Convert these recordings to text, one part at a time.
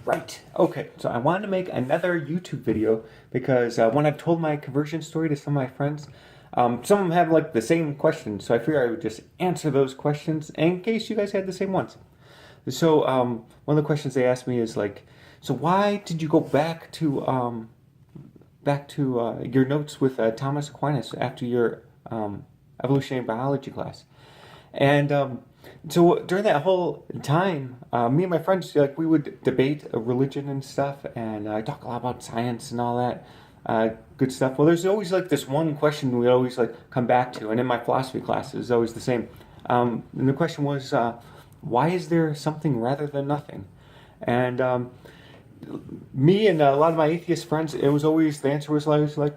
Right. Okay. So I wanted to make another YouTube video because when I've told my conversion story to some of my friends, some of them have like the same questions. So I figured I would just answer those questions in case you guys had the same ones. So one of the questions they asked me is like, so why did you go back to your notes with Thomas Aquinas after your evolutionary biology class? And so during that whole time, me and my friends, like, we would debate religion and stuff, and I talk a lot about science and all that good stuff. Well, there's always like this one question we always like come back to, and in my philosophy class, it's always the same. And the question was, why is there something rather than nothing? And me and a lot of my atheist friends, it was always the answer was always like,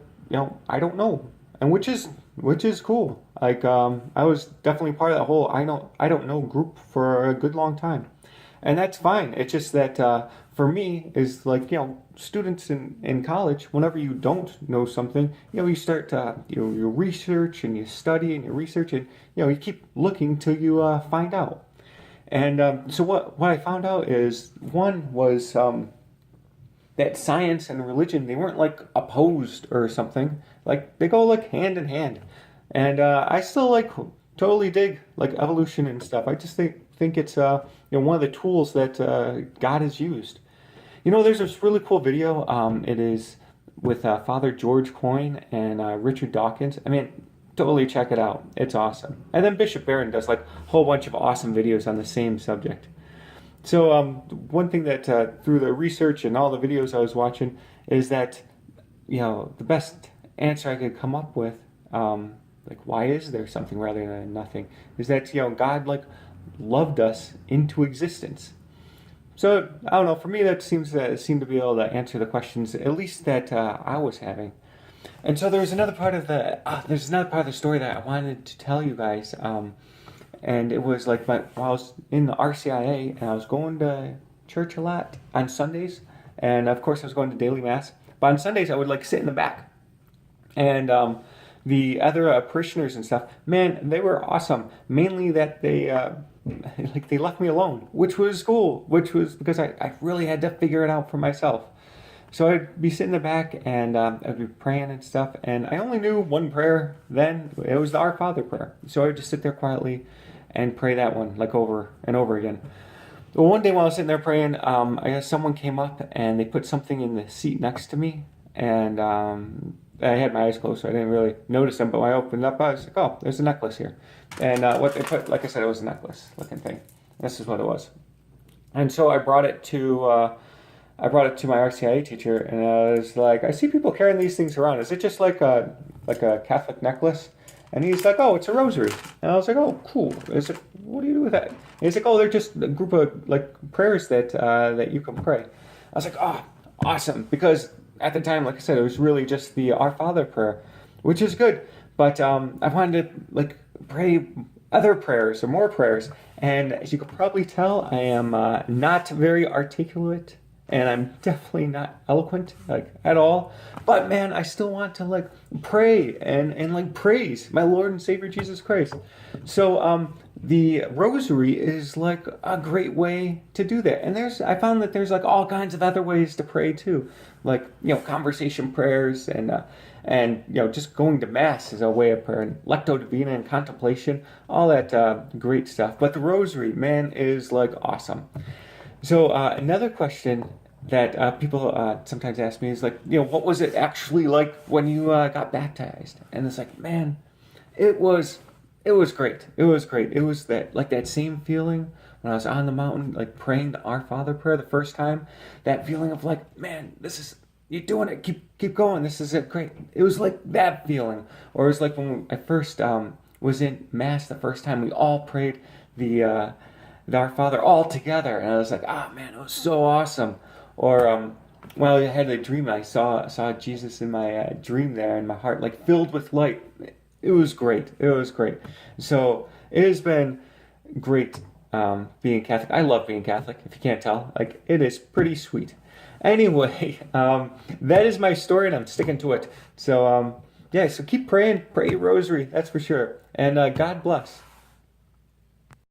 I don't know, and which is cool. Like I was definitely part of that whole I don't know group for a good long time, and that's fine. It's just that for me is like students in college. Whenever you don't know something, you start you research and you study and you research and you keep looking till you find out. And so what I found out is one was that science and religion, they weren't like opposed or something. Like they go like hand in hand. And I still like totally dig like evolution and stuff. I just think it's one of the tools that God has used. There's this really cool video. It is with Father George Coyne and Richard Dawkins. I mean, totally check it out. It's awesome. And then Bishop Barron does like a whole bunch of awesome videos on the same subject. So one thing that through the research and all the videos I was watching is that the best answer I could come up with, like why is there something rather than nothing, is that God like loved us into existence. So I don't know. For me, that seemed to be able to answer the questions at least that I was having. And so there's another part of the story that I wanted to tell you guys. And it was like while I was in the RCIA and I was going to church a lot on Sundays. And of course I was going to daily mass. But on Sundays I would like sit in the back. And the other parishioners and stuff, man, they were awesome. Mainly that they they left me alone, which was cool. Which was because I really had to figure it out for myself. So I'd be sitting in the back and I'd be praying and stuff. And I only knew one prayer then. It was the Our Father prayer. So I would just sit there quietly and pray that one like over and over again. Well, one day while I was sitting there praying, I guess someone came up and they put something in the seat next to me, and I had my eyes closed, so I didn't really notice them. But when I opened up, I was like, "Oh, there's a necklace here," and what they put, like I said, it was a necklace-looking thing. This is what it was, and so I brought it to my RCIA teacher, and I was like, "I see people carrying these things around. Is it just like a Catholic necklace?" And he's like, "Oh, it's a rosary." And I was like, "Oh, cool." Is it? What do you do with that? And he's like, "Oh, they're just a group of like prayers that you can pray." I was like, "Oh, awesome!" Because at the time, like I said, it was really just the Our Father prayer, which is good. But I wanted to like pray other prayers or more prayers. And as you could probably tell, I am not very articulate. And I'm definitely not eloquent, like, at all. But, man, I still want to, like, pray and like, praise my Lord and Savior Jesus Christ. So, the rosary is, like, a great way to do that. And I found that there's, like, all kinds of other ways to pray, too. Like, conversation prayers and just going to Mass is a way of prayer. And Lectio Divina and contemplation, all that great stuff. But the rosary, man, is, like, awesome. So another question that people sometimes ask me is like, what was it actually like when you got baptized? And it's like, man, it was great. It was great. It was that same feeling when I was on the mountain, like praying the Our Father prayer the first time. That feeling of like, man, you're doing it. Keep going. This is it. Great. It was like that feeling. Or it was like when I first was in Mass the first time. We all prayed the Our Father all together, and I was like, man, it was so awesome. Or well, I had a dream. I saw Jesus in my dream there, and my heart like filled with light. It was great. It was great. So it has been great being Catholic. I love being Catholic. If you can't tell, like it is pretty sweet. Anyway, that is my story, and I'm sticking to it. So yeah, so keep praying, pray your rosary. That's for sure. And God bless.